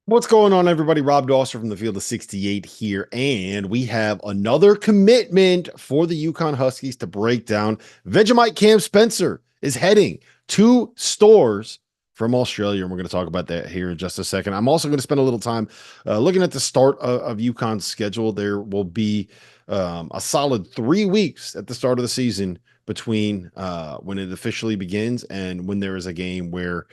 What's going on, everybody? Rob Dawson from the Field of 68 here, and we have another commitment for the UConn Huskies to break down. Vegemite Cam Spencer is heading to Stores from Australia, and we're going to talk about that here in just a second. I'm also going to spend a little time looking at the start of UConn's schedule. There will be a solid 3 weeks at the start of the season between when it officially begins and when there is a game where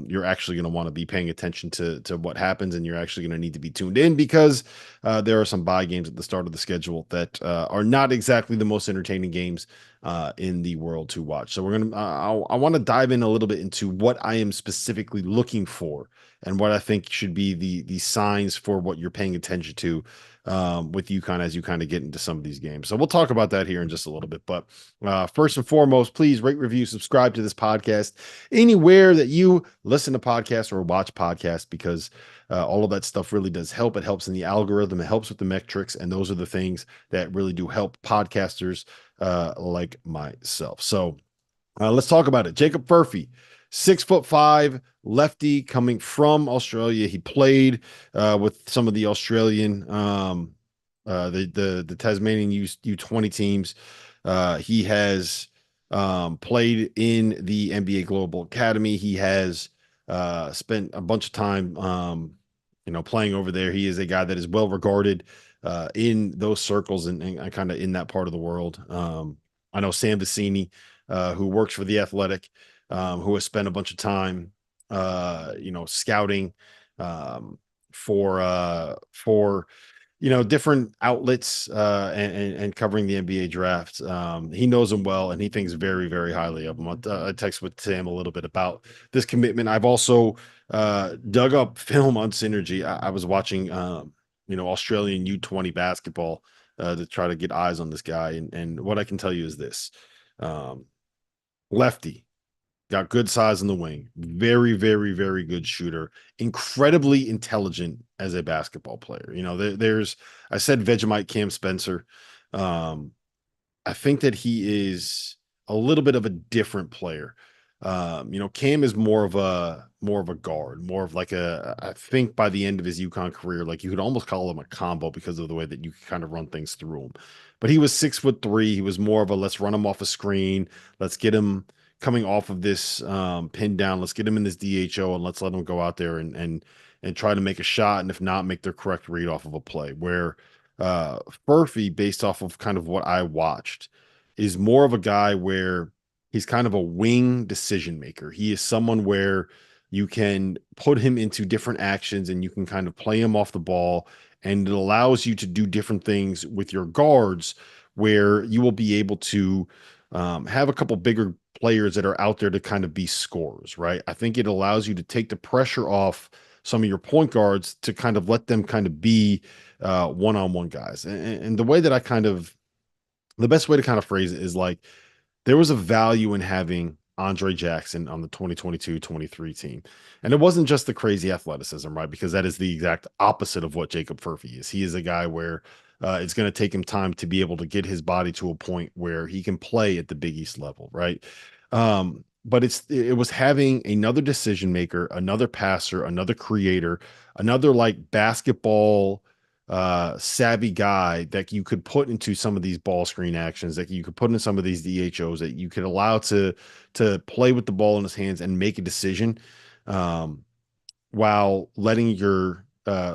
you're actually going to want to be paying attention to what happens, and you're actually going to need to be tuned in because there are some bye games at the start of the schedule that are not exactly the most entertaining games in the world to watch. So I want to dive in a little bit into what I am specifically looking for and what I think should be the signs for what you're paying attention to with UConn as you kind of get into some of these games. So we'll talk about that here in just a little bit. But first and foremost, please rate, review, subscribe to this podcast anywhere that you listen to podcasts or watch podcasts, because all of that stuff really does help. It helps in the algorithm. It helps with the metrics. And those are the things that really do help podcasters like myself. So let's talk about it. Jacob Furphy, 6'5", lefty coming from Australia. He played with some of the Australian, the Tasmanian U20 teams. He has played in the NBA Global Academy. He has spent a bunch of time, playing over there. He is a guy that is well regarded in those circles and kind of in that part of the world. I know Sam Vecini, who works for The Athletic, who has spent a bunch of time, scouting for different outlets and covering the NBA draft. He knows him well, and he thinks very, very highly of him. I text with Sam a little bit about this commitment. I've also dug up film on Synergy. I was watching, Australian U20 basketball to try to get eyes on this guy. And what I can tell you is this. Lefty, got good size in the wing, very, very, very good shooter, incredibly intelligent as a basketball player. I said Vegemite Cam Spencer. I think that he is a little bit of a different player. Cam is more of a guard, more of like I think by the end of his UConn career, like you could almost call him a combo because of the way that you can kind of run things through him. But he was 6'3". He was more of a let's run him off a screen. Let's get him coming off of this pin down. Let's get him in this DHO and let's let him go out there and try to make a shot. And if not, make the correct read off of a play. Where Furphy, based off of kind of what I watched, is more of a guy where he's kind of a wing decision maker. He is someone where you can put him into different actions and you can kind of play him off the ball, and it allows you to do different things with your guards where you will be able to have a couple bigger players that are out there to kind of be scorers, right? I think it allows you to take the pressure off some of your point guards to kind of let them kind of be one-on-one guys. And the way that the best way to kind of phrase it is like, there was a value in having Andre Jackson on the 2022-23 team. And it wasn't just the crazy athleticism, right? Because that is the exact opposite of what Jacob Furphy is. He is a guy where it's going to take him time to be able to get his body to a point where he can play at the Big East level, right? But it was having another decision maker, another passer, another creator, another like basketball savvy guy that you could put into some of these ball screen actions, that you could put in some of these DHOs, that you could allow to play with the ball in his hands and make a decision, while letting your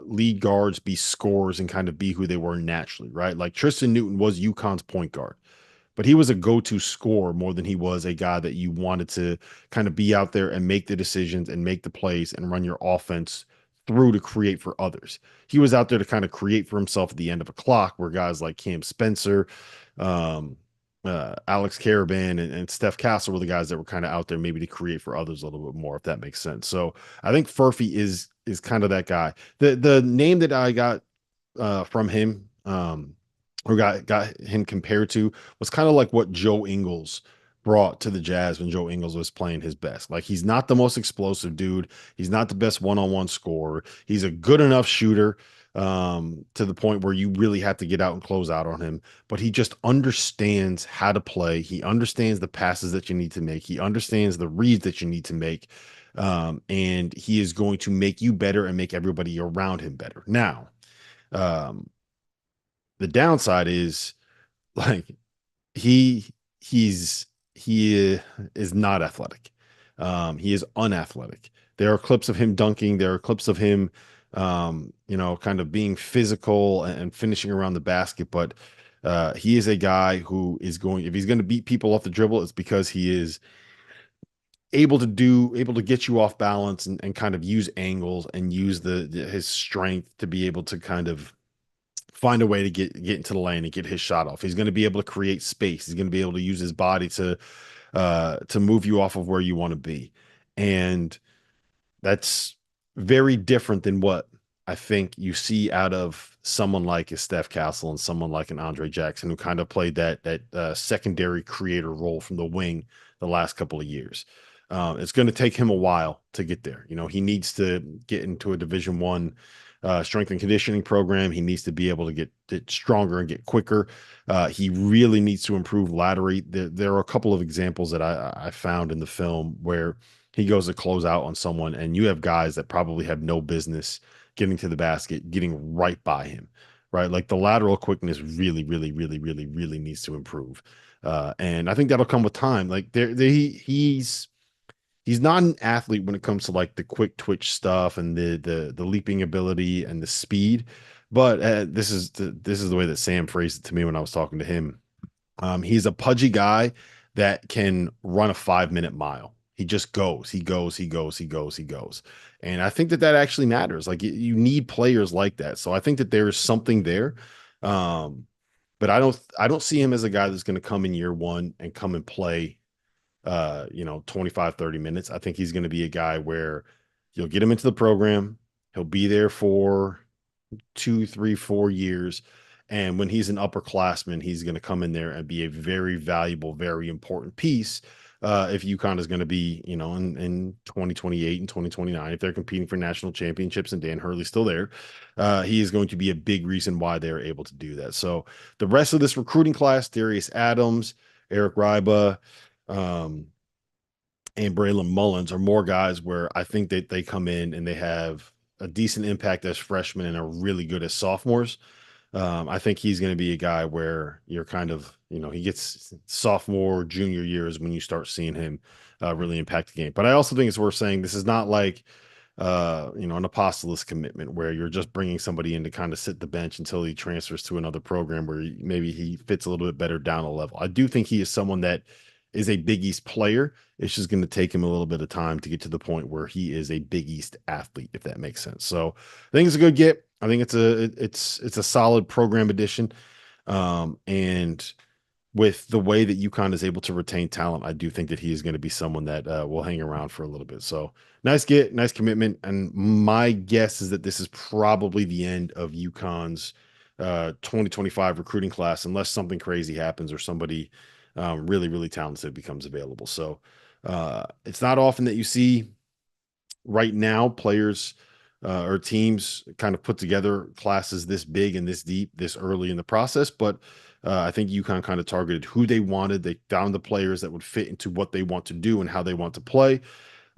lead guards be scorers and kind of be who they were naturally, right? Like Tristan Newton was UConn's point guard, but he was a go-to scorer more than he was a guy that you wanted to kind of be out there and make the decisions and make the plays and run your offense through to create for others. He was out there to kind of create for himself at the end of a clock, where guys like Cam Spencer, Alex Caravan, and Steph Castle were the guys that were kind of out there maybe to create for others a little bit more, if that makes sense. So I think Furphy is kind of that guy. The name that I got from him, or got him compared to, was kind of like what Joe Ingles brought to the Jazz when Joe Ingles was playing his best. Like, he's not the most explosive dude. He's not the best one-on-one scorer. He's a good enough shooter to the point where you really have to get out and close out on him. But he just understands how to play. He understands the passes that you need to make. He understands the reads that you need to make. And he is going to make you better and make everybody around him better. Now, um, the downside is like he he is not athletic. He is unathletic. There are clips of him dunking. There are clips of him, kind of being physical and finishing around the basket. But he is a guy who is going, if he's going to beat people off the dribble, it's because he is able to get you off balance and kind of use angles and use his strength to be able to kind of find a way to get into the lane and get his shot off. He's going to be able to create space. He's going to be able to use his body to move you off of where you want to be. And that's very different than what I think you see out of someone like a Steph Castle and someone like an Andre Jackson, who kind of played that secondary creator role from the wing the last couple of years. It's going to take him a while to get there. He needs to get into a Division I strength and conditioning program. He needs to be able to get stronger and get quicker. He really needs to improve laterally. There are a couple of examples that I found in the film where he goes to close out on someone, and you have guys that probably have no business getting to the basket, getting right by him, right? Like the lateral quickness really, really, really, really, really needs to improve. And I think that'll come with time. Like he's not an athlete when it comes to like the quick twitch stuff and the leaping ability and the speed. But this is the way that Sam phrased it to me when I was talking to him. He's a pudgy guy that can run a 5-minute mile. He just goes, he goes, he goes, he goes, he goes. And I think that actually matters. Like you need players like that. So I think that there is something there. But I don't see him as a guy that's going to come in year one and come and play 25, 30 minutes. I think he's going to be a guy where you'll get him into the program. He'll be there for 2, 3, 4 years. And when he's an upperclassman, he's going to come in there and be a very valuable, very important piece. If UConn is going to be, in 2028 and 2029, if they're competing for national championships and Dan Hurley's still there, he is going to be a big reason why they're able to do that. So the rest of this recruiting class, Darius Adams, Eric Ryba, and Braylon Mullins are more guys where I think that they come in and they have a decent impact as freshmen and are really good as sophomores. I think he's going to be a guy where you're kind of, he gets sophomore, junior years when you start seeing him really impact the game. But I also think it's worth saying this is not like, an apostolist commitment where you're just bringing somebody in to kind of sit the bench until he transfers to another program where maybe he fits a little bit better down a level. I do think he is someone that is a Big East player. It's just going to take him a little bit of time to get to the point where he is a Big East athlete, if that makes sense. So I think it's a good get. I think it's a solid program addition. And with the way that UConn is able to retain talent, I do think that he is going to be someone that will hang around for a little bit. So nice get, nice commitment. And my guess is that this is probably the end of UConn's 2025 recruiting class, unless something crazy happens or somebody really, really talented becomes available. So it's not often that you see right now players or teams kind of put together classes this big and this deep this early in the process. But I think UConn kind of targeted who they wanted. They found the players that would fit into what they want to do and how they want to play.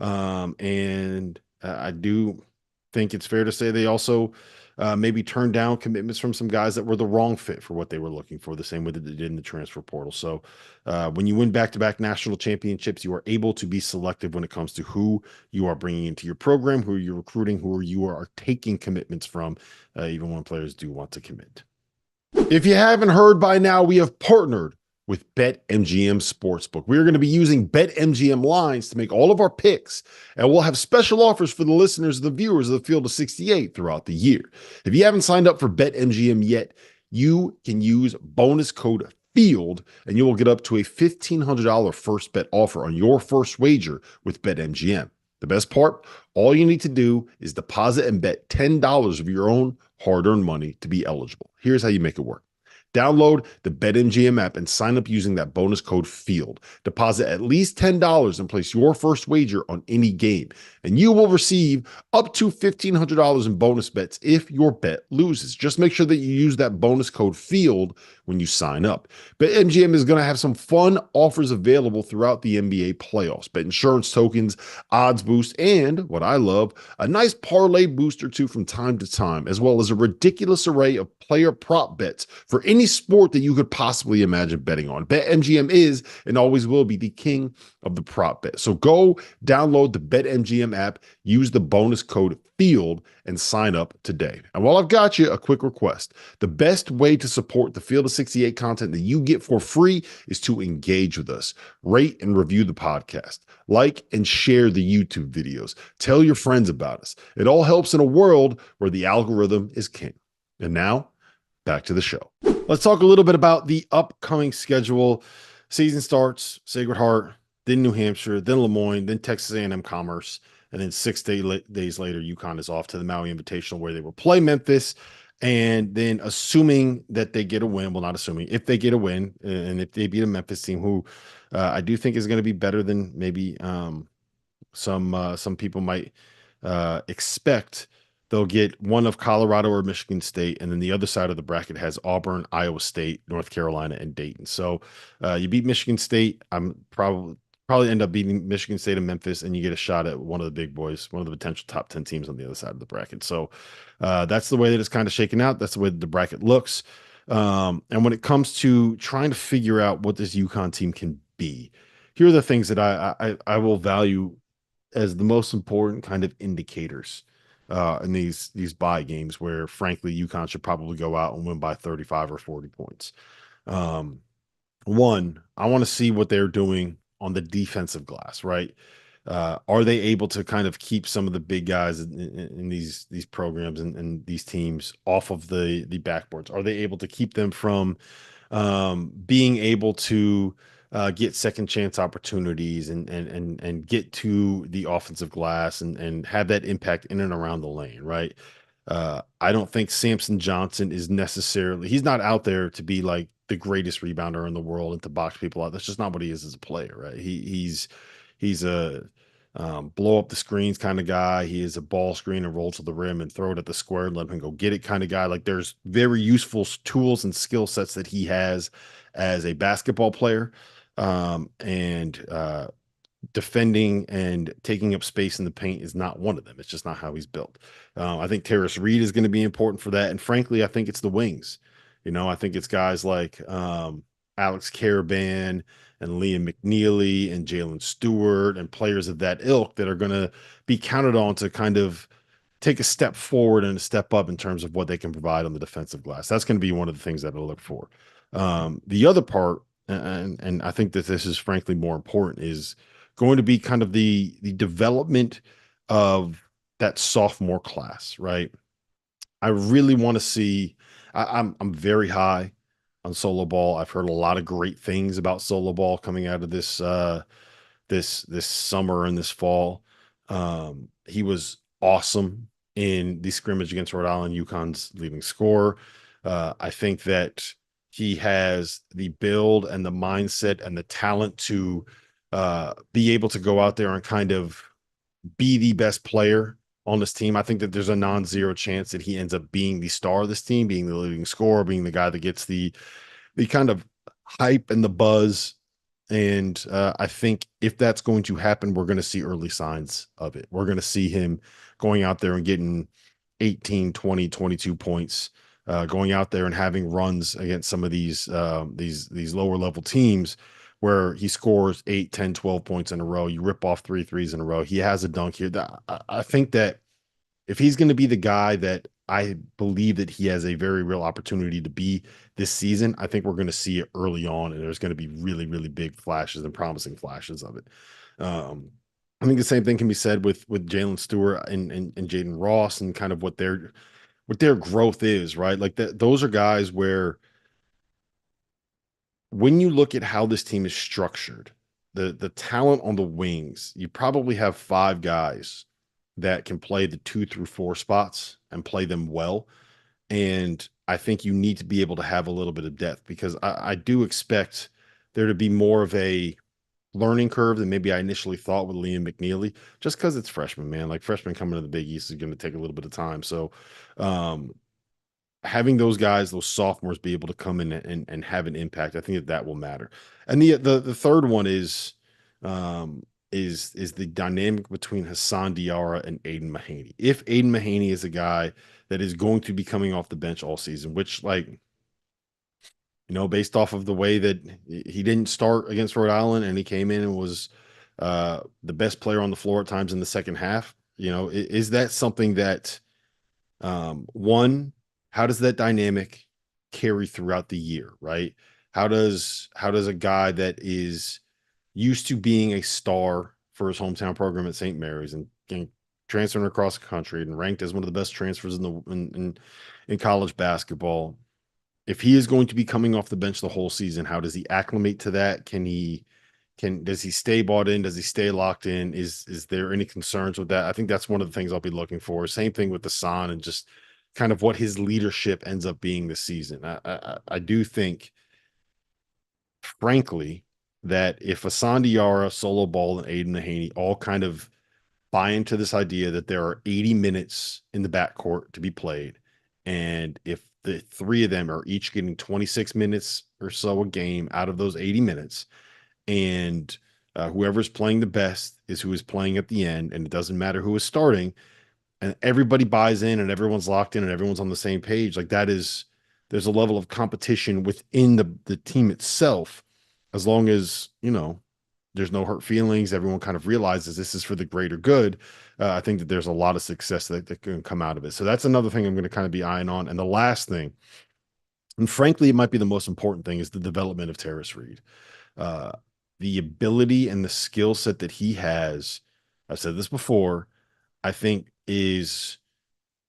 And I do think it's fair to say they also maybe turned down commitments from some guys that were the wrong fit for what they were looking for, the same way that they did in the transfer portal. So when you win back-to-back national championships, you are able to be selective when it comes to who you are bringing into your program, who you're recruiting, who you are taking commitments from, even when players do want to commit. If you haven't heard by now, we have partnered with BetMGM Sportsbook. We're going to be using BetMGM lines to make all of our picks, and we'll have special offers for the listeners, the viewers of the Field of 68 throughout the year. If you haven't signed up for BetMGM yet, you can use bonus code FIELD, and you will get up to a $1,500 first bet offer on your first wager with BetMGM. The best part, all you need to do is deposit and bet $10 of your own hard-earned money to be eligible. Here's how you make it work. Download the BetMGM app and sign up using that bonus code FIELD. Deposit at least $10 and place your first wager on any game. and you will receive up to $1,500 in bonus bets if your bet loses. Just make sure that you use that bonus code FIELD when you sign up. BetMGM is going to have some fun offers available throughout the NBA playoffs. Bet insurance tokens, odds boost, and what I love, a nice parlay booster too from time to time, as well as a ridiculous array of player prop bets for any sport that you could possibly imagine betting on. BetMGM is and always will be the king of the prop bet. So go download the BetMGM app, use the bonus code FIELD, and sign up today. And while I've got you, a quick request. The best way to support the Field of 68 content that you get for free is to engage with us. Rate and review the podcast. Like and share the YouTube videos. Tell your friends about us. It all helps in a world where the algorithm is king. And now, back to the show. Let's talk a little bit about the upcoming schedule. Season starts Sacred Heart, then New Hampshire, then Lemoyne, then Texas A&M Commerce, and then 6 days later, UConn is off to the Maui Invitational where they will play Memphis. And then assuming that they get a win, well, not assuming, if they get a win, and if they beat a Memphis team who I do think is going to be better than maybe some people might expect, they'll get one of Colorado or Michigan State, and then the other side of the bracket has Auburn, Iowa State, North Carolina, and Dayton. So you beat Michigan State, I'm probably end up beating Michigan State and Memphis, and you get a shot at one of the big boys, one of the potential top 10 teams on the other side of the bracket. So that's the way that it's kind of shaken out. That's the way the bracket looks. And when it comes to trying to figure out what this UConn team can be, here are the things that I will value as the most important kind of indicators in these bye games, where frankly UConn should probably go out and win by 35 or 40 points. One, I want to see what they're doing on the defensive glass, right? Are they able to kind of keep some of the big guys in these programs and these teams off of the backboards? Are they able to keep them from being able to get second chance opportunities and get to the offensive glass and have that impact in and around the lane, right? I don't think Samson Johnson is necessarily, he's not out there to be like the greatest rebounder in the world and to box people out. That's just not what he is as a player, right? He's a blow up the screens kind of guy. He is a ball screen and roll to the rim and throw it at the square and let him go get it kind of guy. Like there's very useful tools and skill sets that he has as a basketball player. And defending and taking up space in the paint is not one of them. It's just not how he's built. I think Terrace Reed is going to be important for that. And frankly, I think it's the wings. I think it's guys like Alex Caravan and Liam McNeely and Jalen Stewart and players of that ilk that are going to be counted on to kind of take a step forward and a step up in terms of what they can provide on the defensive glass. That's going to be one of the things that I'll look for. The other part, and I think that this is frankly more important, is going to be kind of the development of that sophomore class, right? I really want to see. I'm very high on solo ball. I've heard a lot of great things about solo ball coming out of this this summer and this fall. He was awesome in the scrimmage against Rhode Island, UConn's leading scorer. I think that he has the build and the mindset and the talent to be able to go out there and kind of be the best player on this team. I think that there's a non-zero chance that he ends up being the star of this team, being the leading scorer, being the guy that gets the kind of hype and the buzz. And I think if that's going to happen, we're going to see early signs of it. We're going to see him going out there and getting 18, 20, 22 points, going out there and having runs against some of these lower level teams where he scores 8, 10, 12 points in a row. You rip off 3 threes in a row. He has a dunk here. I think that if he's going to be the guy that I believe that he has a very real opportunity to be this season, I think we're going to see it early on, and there's going to be really, really big flashes and promising flashes of it. I think the same thing can be said with Jalen Stewart and Jaden Ross and kind of what their growth is, right? Like those are guys where when you look at how this team is structured, the talent on the wings, you probably have 5 guys that can play the 2 through 4 spots and play them well. And I think you need to be able to have a little bit of depth because I do expect there to be more of a learning curve than maybe I initially thought with Liam McNeely, just because it's freshman, man. Like freshmen coming to the Big East is going to take a little bit of time. So um, having those guys, those sophomores, be able to come in and have an impact, I think that will matter. And the third one um, is the dynamic between Hassan Diarra and Aiden Mahaney. If Aiden Mahaney is a guy that is going to be coming off the bench all season, which based off of the way that he didn't start against Rhode Island and he came in and was the best player on the floor at times in the second half, is that something that one, how does that dynamic carry throughout the year, right? How does a guy that is used to being a star for his hometown program at St. Mary's and transferring across the country and ranked as one of the best transfers in college basketball, if he is going to be coming off the bench the whole season, how does he acclimate to that? Does he stay bought in? Does he stay locked in? Is there any concerns with that? I think that's one of the things I'll be looking for. Same thing with the San and just kind of what his leadership ends up being this season. I do think, frankly, that if Hassan Diarra, Solo Ball, and Aiden Mahaney all kind of buy into this idea that there are 80 minutes in the backcourt to be played, and if the three of them are each getting 26 minutes or so a game out of those 80 minutes, and whoever's playing the best is who is playing at the end, and it doesn't matter who is starting, and everybody buys in and everyone's locked in and everyone's on the same page, like there's a level of competition within the team itself, as long as there's no hurt feelings, everyone kind of realizes this is for the greater good. I think that there's a lot of success that can come out of it. So that's another thing I'm going to kind of be eyeing on. And the last thing, and frankly it might be the most important thing, is the development of Terrace Reed. uh, the ability and the skill set that he has, I've said this before, I think is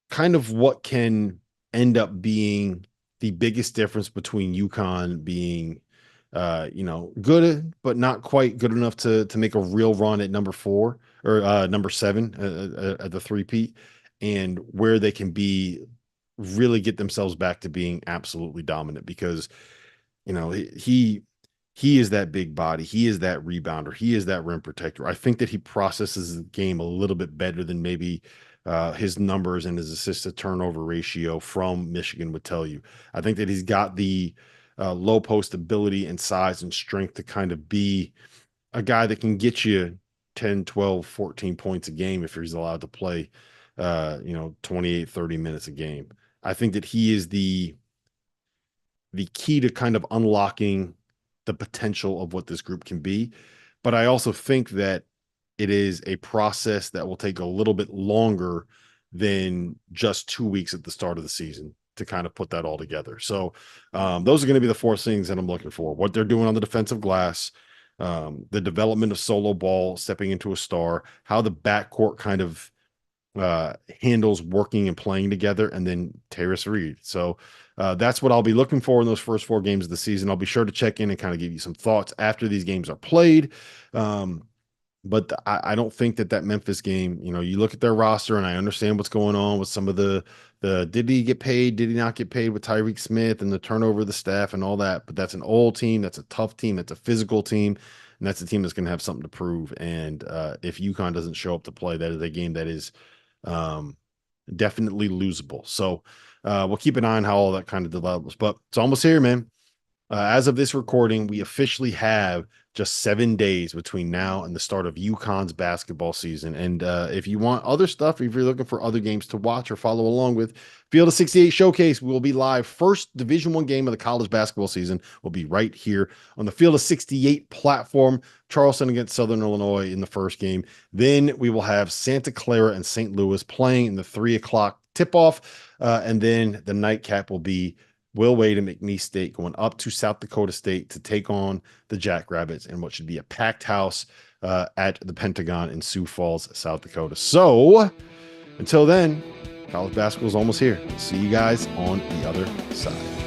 kind of what can end up being the biggest difference between UConn being, good, but not quite good enough to make a real run at number 4 or number 7 at the three-peat, and where they can be really get themselves back to being absolutely dominant, because he is that big body. He is that rebounder. He is that rim protector. I think that he processes the game a little bit better than maybe his numbers and his assist to turnover ratio from Michigan would tell you. I think that he's got the low post ability and size and strength to kind of be a guy that can get you 10, 12, 14 points a game if he's allowed to play, 28, 30 minutes a game. I think that he is the key to kind of unlocking the potential of what this group can be. But I also think that it is a process that will take a little bit longer than just 2 weeks at the start of the season to kind of put that all together. So those are going to be the 4 things that I'm looking for: what they're doing on the defensive glass, the development of Solo Ball stepping into a star, how the backcourt kind of handles working and playing together, and then Terrace Reed. So that's what I'll be looking for in those first 4 games of the season. I'll be sure to check in and kind of give you some thoughts after these games are played. But I don't think that Memphis game, you look at their roster, and I understand what's going on with some of the did he get paid, did he not get paid with Tyreek Smith and the turnover of the staff and all that. But that's an old team. That's a tough team. That's a physical team. And that's a team that's going to have something to prove. And if UConn doesn't show up to play, that is a game that is definitely losable. So we'll keep an eye on how all that kind of develops. But it's almost here, man. As of this recording, we officially have just 7 days between now and the start of UConn's basketball season. And if you want other stuff, if you're looking for other games to watch or follow along with, Field of 68 Showcase will be live. First Division I game of the college basketball season will be right here on the Field of 68 platform. Charleston against Southern Illinois in the first game. Then we will have Santa Clara and St. Louis playing in the 3 o'clock tip-off. And then the nightcap will be Will Wade and McNeese State going up to South Dakota State to take on the Jackrabbits in what should be a packed house at the Pentagon in Sioux Falls, South Dakota. So until then, college basketball is almost here. See you guys on the other side.